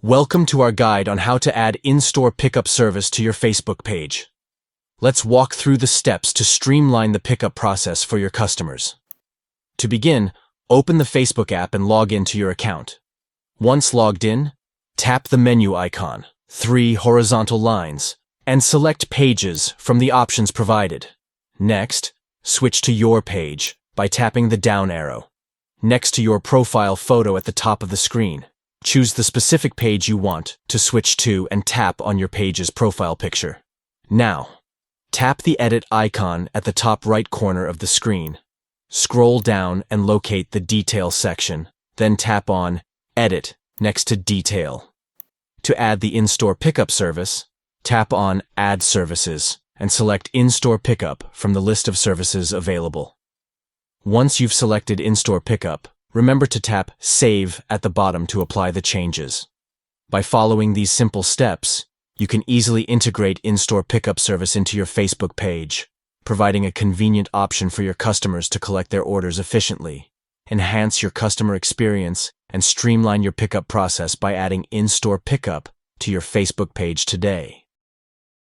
Welcome to our guide on how to add in-store pickup service to your Facebook page. Let's walk through the steps to streamline the pickup process for your customers. To begin, open the Facebook app and log into your account. Once logged in, tap the menu icon, 3 horizontal lines, and select Pages from the options provided. Next, switch to Your Page by tapping the down arrow. Next to your profile photo at the top of the screen, choose the specific page you want to switch to and tap on your page's profile picture. Now, tap the edit icon at the top right corner of the screen. Scroll down and locate the Detail section, then tap on Edit next to Detail. To add the in-store pickup service, tap on Add Services and select In-Store Pickup from the list of services available. Once you've selected In-Store Pickup, remember to tap Save at the bottom to apply the changes. By following these simple steps, you can easily integrate in-store pickup service into your Facebook page, providing a convenient option for your customers to collect their orders efficiently. Enhance your customer experience and streamline your pickup process by adding in-store pickup to your Facebook page today.